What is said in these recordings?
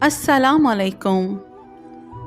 अस्सलाम अलैकुम।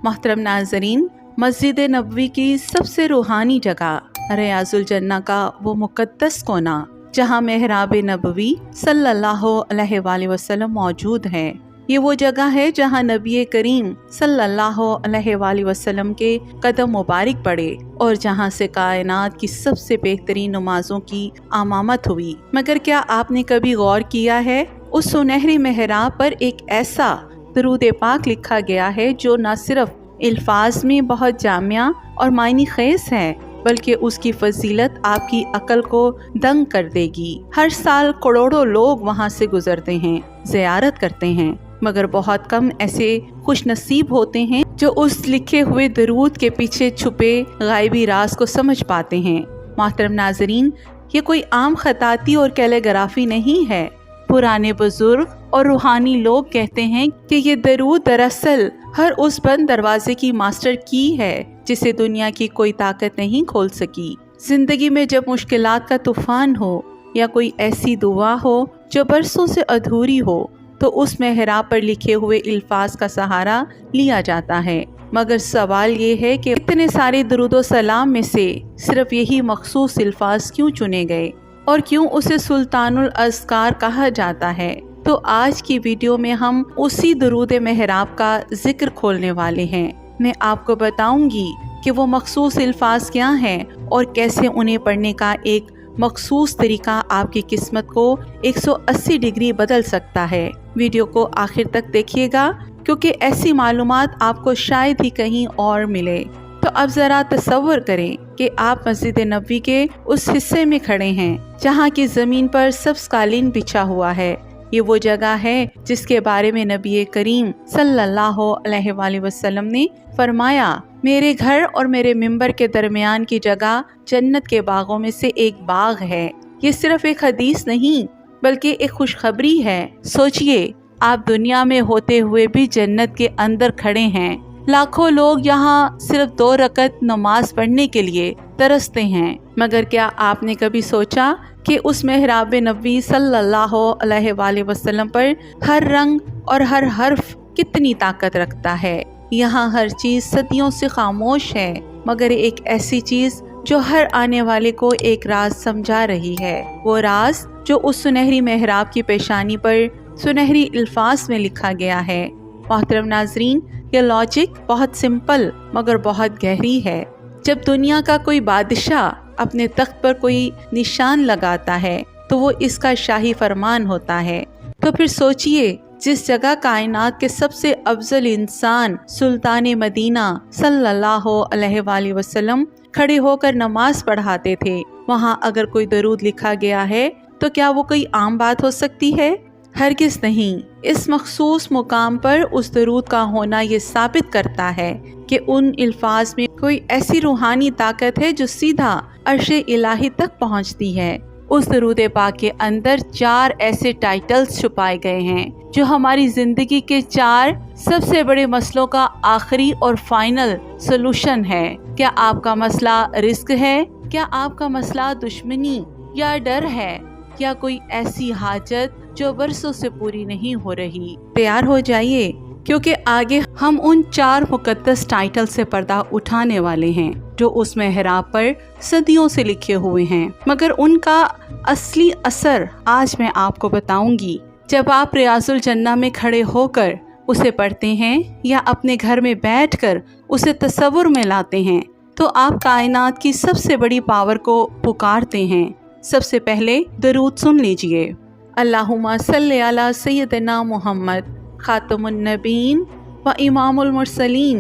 मोहतरम नाज़रीन, मस्जिद नबवी की सबसे रूहानी जगह रियाजुल जन्ना का वो मुक़द्दस कोना जहाँ मेहराब नबवी सल्लल्लाहु अलैहि वसल्लम मौजूद है। ये वो जगह है जहाँ नबी करीम सल्लल्लाहु अलैहि वसल्लम के कदम मुबारक पड़े और जहाँ से कायनात की सबसे बेहतरीन नमाजों की आमामत हुई। मगर क्या आपने कभी गौर किया है, उस सुनहरी मेहराब पर एक ऐसा दरूद पाक लिखा गया है जो न सिर्फ अल्फाज में बहुत जामिया और मायनी खेज है, बल्कि उसकी फजीलत आपकी अकल को दंग कर देगी। हर साल करोड़ों लोग वहाँ से गुजरते हैं, ज़ियारत करते हैं, मगर बहुत कम ऐसे खुश नसीब होते हैं जो उस लिखे हुए दरूद के पीछे छुपे गायबी राज को समझ पाते हैं। मोहतरम नाजरीन, ये कोई आम खताती और कैलीग्राफी नहीं है। पुराने बुजुर्ग और रूहानी लोग कहते हैं कि ये दरूद दरअसल हर उस बंद दरवाजे की मास्टर की है जिसे दुनिया की कोई ताकत नहीं खोल सकी। जिंदगी में जब मुश्किलात का तूफान हो या कोई ऐसी दुआ हो जो बरसों से अधूरी हो, तो उस मेहराब पर लिखे हुए अल्फाज का सहारा लिया जाता है। मगर सवाल ये है कि इतने सारे दरूद व सलाम में से सिर्फ यही मखसूस अल्फाज क्यों चुने गए और क्यों उसे सुल्तानुल अज़कार कहा जाता है। तो आज की वीडियो में हम उसी दरूद मेहराब का जिक्र खोलने वाले हैं। मैं आपको बताऊंगी कि वो मखसूस अल्फाज क्या हैं और कैसे उन्हें पढ़ने का एक मखसूस तरीका आपकी किस्मत को 180 डिग्री बदल सकता है। वीडियो को आखिर तक देखिएगा क्योंकि ऐसी मालूमात आपको शायद ही कहीं और मिले। तो अब ज़रा तसव्वुर करें कि आप मस्जिद नबवी के उस हिस्से में खड़े हैं जहाँ की ज़मीन पर सब्ज़ कालीन बिछा हुआ है। ये वो जगह है जिसके बारे में नबी करीम सल्लल्लाहु अलैहि वसल्लम ने फरमाया, मेरे घर और मेरे मिंबर के दरमियान की जगह जन्नत के बागों में से एक बाग है। ये सिर्फ एक हदीस नहीं बल्कि एक खुशखबरी है। सोचिए, आप दुनिया में होते हुए भी जन्नत के अंदर खड़े हैं। लाखों लोग यहाँ सिर्फ 2 रकत नमाज पढ़ने के लिए तरसते हैं, मगर क्या आपने कभी सोचा कि उस मेहराब नबी सल्लल्लाहु अलैहि वसल्लम पर हर रंग और हर हर्फ कितनी ताकत रखता है। यहाँ हर चीज़ सदियों से खामोश है, मगर एक ऐसी चीज़ जो हर आने वाले को एक राज समझा रही है। वो राज जो उस सुनहरी मेहराब की पेशानी पर सुनहरी अल्फाज में लिखा गया है। मोहतरम नाजरीन, ये लॉजिक बहुत सिंपल मगर बहुत गहरी है। जब दुनिया का कोई बादशाह अपने तख्त पर कोई निशान लगाता है तो वो इसका शाही फरमान होता है। तो फिर सोचिए, जिस जगह कायनात के सबसे अफजल इंसान सुल्तान मदीना सल्लल्लाहु अलैहि वसल्लम खड़े होकर नमाज पढ़ाते थे, वहाँ अगर कोई दरूद लिखा गया है तो क्या वो कोई आम बात हो सकती है? हरगिज़ नहीं। इस मखसूस मुकाम पर उस दरूद का होना ये साबित करता है कि उन अल्फाज में कोई ऐसी रूहानी ताकत है जो सीधा अर्शे इलाही तक पहुंचती है। उस दरूद पाक के अंदर 4 ऐसे टाइटल्स छुपाए गए हैं जो हमारी जिंदगी के 4 सबसे बड़े मसलों का आखिरी और फाइनल सोल्यूशन है। क्या आपका मसला रिस्क है? क्या आपका मसला दुश्मनी या डर है? या कोई ऐसी हाजत जो बरसों से पूरी नहीं हो रही? तैयार हो जाइए, क्योंकि आगे हम उन 4 मुकद्दस टाइटल से पर्दा उठाने वाले हैं जो उस मेहराब पर सदियों से लिखे हुए हैं, मगर उनका असली असर आज मैं आपको बताऊंगी। जब आप रियाजुल जन्ना में खड़े होकर उसे पढ़ते हैं या अपने घर में बैठकर उसे तसव्वुर में लाते हैं, तो आप कायनात की सबसे बड़ी पावर को पुकारते हैं। सबसे पहले दरूद सुन लीजिए। अल्लाहुम्मा सल्ली अला सय्यदना मुहम्मद खातमुन नबीन व इमामुल मुरसलीन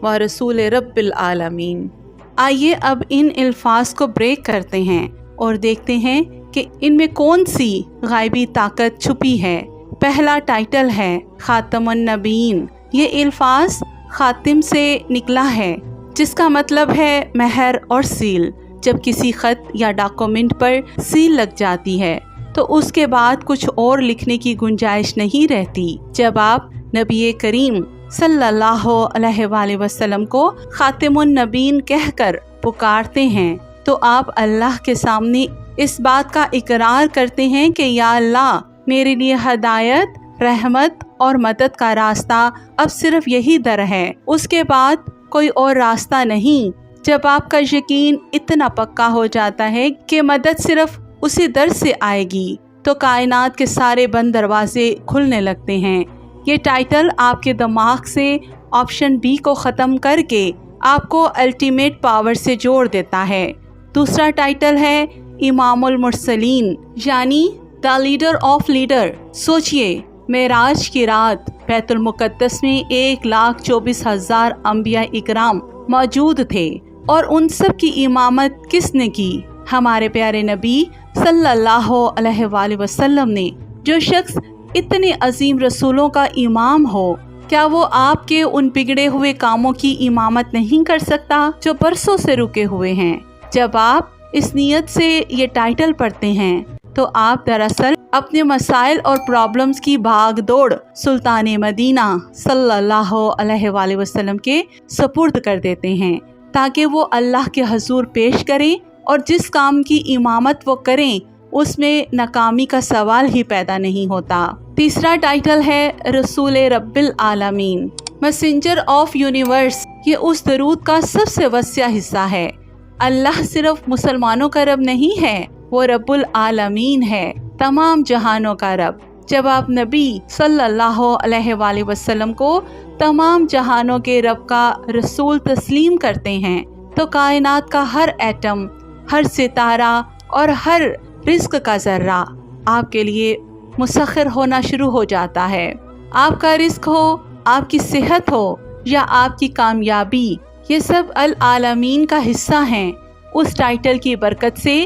व रसूल रब्बिल आलमीन। आइए अब इन अल्फाज को ब्रेक करते हैं और देखते हैं कि इनमें कौन सी गायबी ताकत छुपी है। पहला टाइटल है खातमुन नबीन। ये अल्फाज खातिम से निकला है, जिसका मतलब है महर और सील। जब किसी खत या डॉक्यूमेंट पर सील लग जाती है तो उसके बाद कुछ और लिखने की गुंजाइश नहीं रहती। जब आप नबी करीम सल्लल्लाहु अलैहि वसल्लम को खातिमुन नबीन कहकर पुकारते हैं तो आप अल्लाह के सामने इस बात का इकरार करते हैं कि या अल्लाह, मेरे लिए हदायत, रहमत اور مدد کا راستہ अब सिर्फ यही दर है, उसके बाद कोई और रास्ता नहीं। जब आपका यकीन इतना पक्का हो जाता है कि मदद सिर्फ उसी दर से आएगी, तो कायनात के सारे बंद दरवाजे खुलने लगते हैं। ये टाइटल आपके दिमाग से ऑप्शन बी को ख़त्म करके आपको अल्टीमेट पावर से जोड़ देता है। दूसरा टाइटल है इमामुल मुरसलीन, यानी द लीडर ऑफ लीडर। सोचिए, मेराज की रात बैतुल मुक़द्दस में 1,24,000 अंबिया इकराम मौजूद थे, और उन सब की इमामत किसने की? हमारे प्यारे नबी सल्लल्लाहु अलैहि वसल्लम ने। जो शख्स इतने अजीम रसूलों का इमाम हो, क्या वो आपके उन बिगड़े हुए कामों की इमामत नहीं कर सकता जो बरसों से रुके हुए हैं? जब आप इस नियत से ये टाइटल पढ़ते हैं तो आप दरअसल अपने मसाइल और प्रॉब्लम्स की भाग दौड़ सुल्तान मदीना सल्लल्लाहु अलैहि वसल्लम के सपुर्द कर देते हैं, ताकि वो अल्लाह के हजूर पेश करें और जिस काम की इमामत वो करें उसमें नाकामी का सवाल ही पैदा नहीं होता। तीसरा टाइटल है रसूल रब्बिल आलमीन, मैसेंजर ऑफ यूनिवर्स। ये उस दरूद का सबसे वसिया हिस्सा है। अल्लाह सिर्फ मुसलमानों का रब नहीं है, वो रब्बुल आलमीन है, तमाम जहानों का रब। जब आप नबी सल्लल्लाहु अलैहि वसल्लम को तमाम जहानों के रब का रसूल तस्लीम करते हैं, तो कायनात का हर एटम, हर सितारा और हर रिस्क का जर्रा आपके लिए मुसख्खर होना शुरू हो जाता है। आपका रिस्क हो, आपकी सेहत हो या आपकी कामयाबी, ये सब अल आलमीन का हिस्सा हैं। उस टाइटल की बरकत से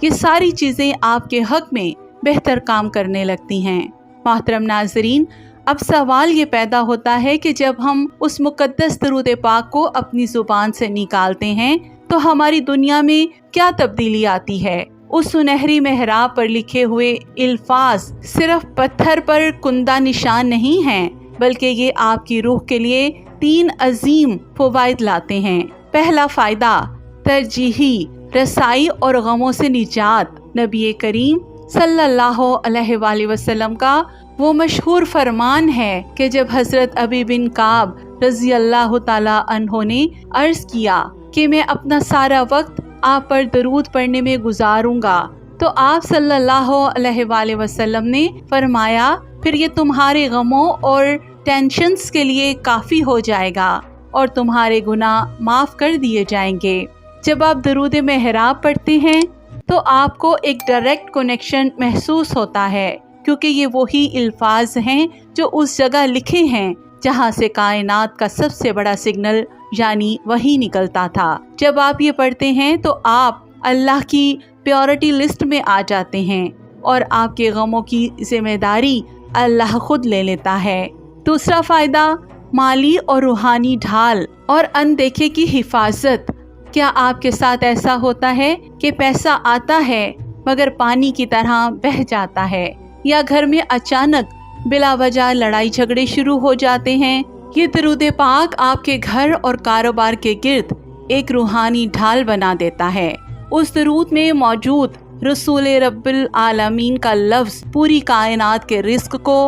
ये सारी चीज़ें आपके हक में बेहतर काम करने लगती हैं। मोहतरम नाज़रीन, अब सवाल ये पैदा होता है कि जब हम उस मुक़द्दस दरूद पाक को अपनी ज़ुबान से निकालते हैं तो हमारी दुनिया में क्या तब्दीली आती है। उस सुनहरी मेहराब पर लिखे हुए अल्फाज सिर्फ पत्थर पर कुंदा निशान नहीं हैं, बल्कि ये आपकी रूह के लिए 3 अजीम फ़वाइद लाते हैं। पहला फ़ायदा, तरजीही रसाई और गमों से निजात। नबी करीम सल्लल्लाहु अलैहि वसल्लम का वो मशहूर फरमान है कि जब हज़रत अबी बिन काब रज़ी अल्लाह ताला अन्हो ने अर्ज़ किया कि मैं अपना सारा वक्त आप पर दरूद पढ़ने में गुजारूंगा, तो आप सल्लल्लाहु अलैहि वसल्लम ने फरमाया, फिर ये तुम्हारे गमों और टेंशन्स के लिए काफ़ी हो जाएगा और तुम्हारे गुनाह माफ़ कर दिए जाएंगे। जब आप दरूद मेहराब पढ़ते हैं तो आपको एक डायरेक्ट कनेक्शन महसूस होता है, क्योंकि ये वही अल्फाज हैं जो उस जगह लिखे हैं जहाँ से कायनात का सबसे बड़ा सिग्नल यानी वही निकलता था। जब आप ये पढ़ते हैं तो आप अल्लाह की प्योरिटी लिस्ट में आ जाते हैं और आपके गमों की जिम्मेदारी अल्लाह खुद ले लेता है। दूसरा फ़ायदा, माली और रूहानी ढाल और अनदेखे की हिफाजत। क्या आपके साथ ऐसा होता है कि पैसा आता है मगर पानी की तरह बह जाता है, या घर में अचानक बिला वजह लड़ाई झगड़े शुरू हो जाते हैं? ये दरूद पाक आपके घर और कारोबार के गिर्द एक रूहानी ढाल बना देता है। उस दरूद में मौजूद रसूल रब्बिल आलमीन का लफ्ज़ पूरी कायनात के रिस्क को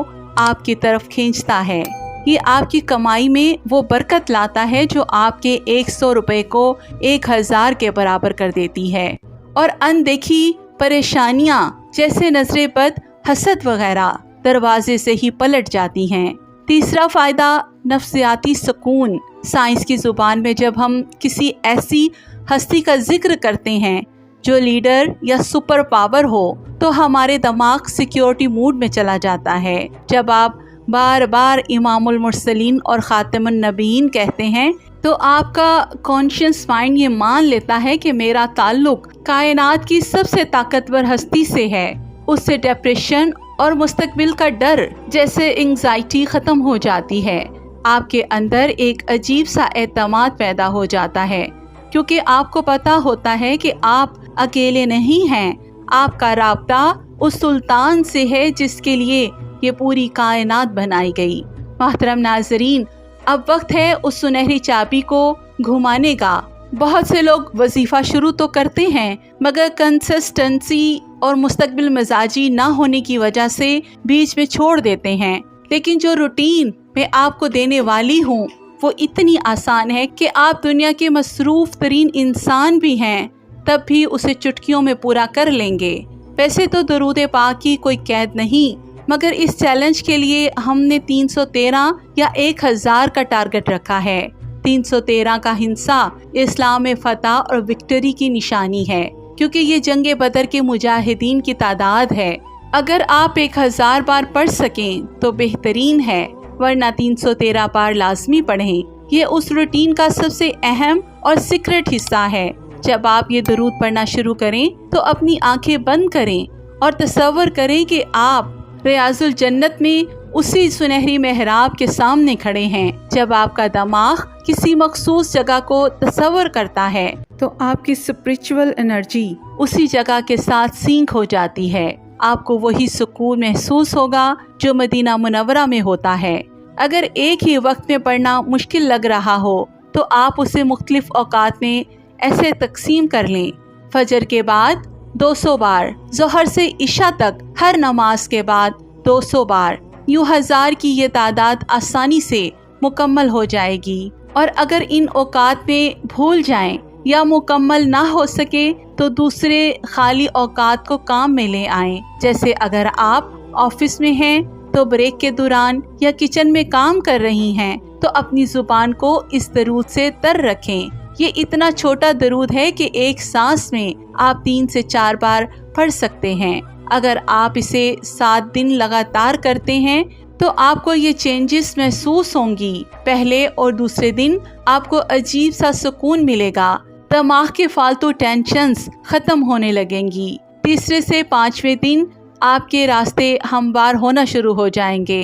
आपकी तरफ खींचता है। ये आपकी कमाई में वो बरकत लाता है जो आपके 100 रुपए को 1000 के बराबर कर देती है, और अनदेखी परेशानियाँ जैसे नजरे बद, हसद वगैरह दरवाजे से ही पलट जाती हैं। तीसरा फ़ायदा, नफ्सियाती सुकून। साइंस की ज़ुबान में जब हम किसी ऐसी हस्ती का जिक्र करते हैं जो लीडर या सुपर पावर हो, तो हमारे दिमाग सिक्योरिटी मूड में चला जाता है। जब आप बार बार इमामुल मुरसलीन और ख़ातिमुन नबीयीन कहते हैं तो आपका कॉन्शियस माइंड ये मान लेता है कि मेरा ताल्लुक कायनात की सबसे ताकतवर हस्ती से है। उससे डिप्रेशन और मुस्तकबिल का डर जैसे एंग्जाइटी ख़त्म हो जाती है। आपके अंदर एक अजीब सा एतमाद पैदा हो जाता है, क्योंकि आपको पता होता है कि आप अकेले नहीं हैं। आपका राब्ता उस सुल्तान से है जिसके लिए ये पूरी कायनात बनाई गई। मोहतरम नाजरीन, अब वक्त है उस सुनहरी चाबी को घुमाने का। बहुत से लोग वजीफ़ा शुरू तो करते हैं, मगर कंसिस्टेंसी और मुस्तकबिल मिजाजी ना होने की वजह से बीच में छोड़ देते हैं। लेकिन जो रूटीन मैं आपको देने वाली हूँ वो इतनी आसान है कि आप दुनिया के मसरूफ तरीन इंसान भी हैं तब भी उसे चुटकियों में पूरा कर लेंगे। वैसे तो दरूद पाक की कोई कैद नहीं, मगर इस चैलेंज के लिए हमने 313 या 1000 का टारगेट रखा है। 313 का हिस्सा इस्लाम में फतह और विक्ट्री की निशानी है, क्योंकि ये जंग बदर के मुजाहिदीन की तादाद है। अगर आप 1000 बार पढ़ सकें तो बेहतरीन है, वरना 313 बार लाजमी पढ़ें। ये उस रूटीन का सबसे अहम और सीक्रेट हिस्सा है। जब आप ये दरूद पढ़ना शुरू करें तो अपनी आंखें बंद करें और तसव्वुर करें कि आप रियाजुल जन्नत में उसी सुनहरी मेहराब के सामने खड़े हैं। जब आपका दिमाग किसी मखसूस जगह को तसव्वुर करता है तो आपकी स्पिरिचुअल एनर्जी उसी जगह के साथ सिंक हो जाती है। आपको वही सुकून महसूस होगा जो मदीना मुनव्वरा में होता है। अगर एक ही वक्त में पढ़ना मुश्किल लग रहा हो तो आप उसे मुख्तलिफ औकात में ऐसे तकसीम कर लें। फजर के बाद 200 बार, ज़ोहर से इशा तक हर नमाज के बाद 200 बार, यूँ 1000 की ये तादाद आसानी से मुकम्मल हो जाएगी। और अगर इन औकात में भूल जाएं या मुकम्मल ना हो सके तो दूसरे खाली औकात को काम में ले आएं। जैसे अगर आप ऑफिस में हैं तो ब्रेक के दौरान या किचन में काम कर रही हैं तो अपनी जुबान को इस दरूद से तर रखें। ये इतना छोटा दरूद है कि एक सांस में आप 3 से 4 बार पढ़ सकते हैं। अगर आप इसे 7 दिन लगातार करते हैं तो आपको ये चेंजेस महसूस होंगी। पहले और दूसरे दिन आपको अजीब सा सुकून मिलेगा, दिमाग के फालतू टेंशन्स खत्म होने लगेंगी। तीसरे से 5वें दिन आपके रास्ते हमवार होना शुरू हो जाएंगे।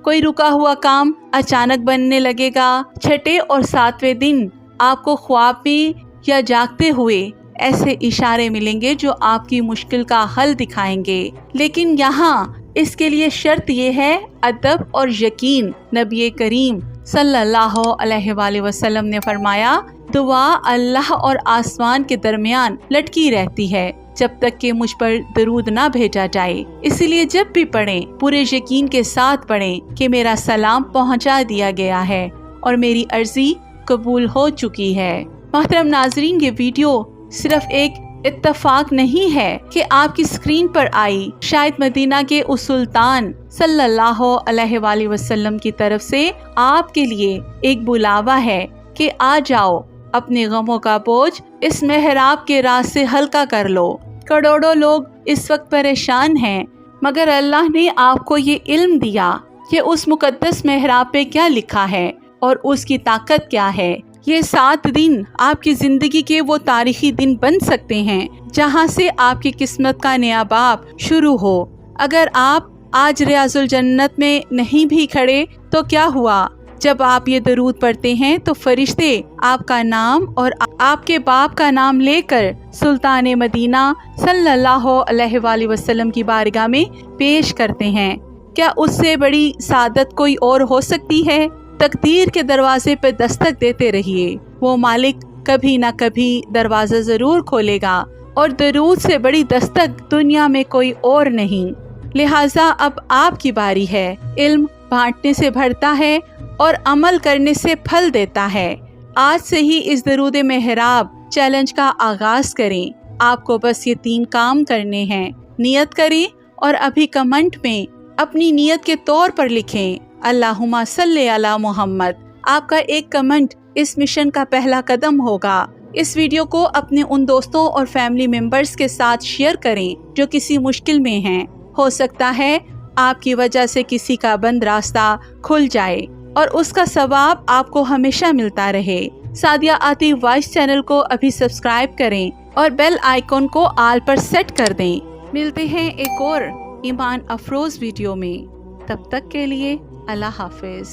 कोई रुका हुआ काम अचानक बनने लगेगा। 6ठे और 7वें दिन आपको ख्वाब में या जागते हुए ऐसे इशारे मिलेंगे जो आपकी मुश्किल का हल दिखाएंगे। लेकिन यहाँ इसके लिए शर्त ये है अदब और यकीन। नबी करीम सल्लल्लाहु अलैहि वसल्लम ने फरमाया, दुआ अल्लाह और आसमान के दरमियान लटकी रहती है जब तक कि मुझ पर दरूद ना भेजा जाए। इसलिए जब भी पढ़ें पूरे यकीन के साथ पढ़ें कि मेरा सलाम पहुँचा दिया गया है और मेरी अर्जी कबूल हो चुकी है। मोहतरम नाजरीन, ये वीडियो सिर्फ एक इत्तफाक नहीं है कि आपकी स्क्रीन पर आई, शायद मदीना के उस सुल्तान सल्लल्लाहु अलैहि वसल्लम की तरफ से आपके लिए एक बुलावा है कि आ जाओ, अपने गमों का बोझ इस मेहराब के राज से हल्का कर लो। करोड़ों लोग इस वक्त परेशान हैं, मगर अल्लाह ने आपको ये इल्म दिया कि उस मुकद्दस मेहराब पे क्या लिखा है और उसकी ताकत क्या है। ये 7 दिन आपकी जिंदगी के वो तारीखी दिन बन सकते हैं जहाँ से आपकी किस्मत का नया बाब शुरू हो। अगर आप आज रियाजुल जन्नत में नहीं भी खड़े तो क्या हुआ, जब आप ये दरूद पढ़ते हैं तो फरिश्ते आपका नाम और आपके बाप का नाम लेकर सुल्तान मदीना सल्लल्लाहु अलैहि वसल्लम की बारगाह में पेश करते हैं। क्या उससे बड़ी सादत कोई और हो सकती है? तकदीर के दरवाजे पे दस्तक देते रहिए, वो मालिक कभी ना कभी दरवाजा जरूर खोलेगा और दरूद से बड़ी दस्तक दुनिया में कोई और नहीं। लिहाजा अब आपकी बारी है। इल्म बांटने से बढ़ता है और अमल करने से फल देता है। आज से ही इस दरूद मेहराब चैलेंज का आगाज करें। आपको बस ये 3 काम करने हैं। नियत करें और अभी कमेंट में अपनी नियत के तौर पर लिखें अल्लाहुम्मा सल्ले अला मोहम्मद। आपका एक कमेंट इस मिशन का पहला कदम होगा। इस वीडियो को अपने उन दोस्तों और फैमिली मेंबर्स के साथ शेयर करें जो किसी मुश्किल में हैं। हो सकता है आपकी वजह से किसी का बंद रास्ता खुल जाए और उसका सवाब आपको हमेशा मिलता रहे। सादिया आतिफ वॉइस चैनल को अभी सब्सक्राइब करें और बेल आइकॉन को ऑल पर सेट कर दें। मिलते हैं एक और ईमान अफरोज वीडियो में। तब तक के लिए अल्लाह हाफिज।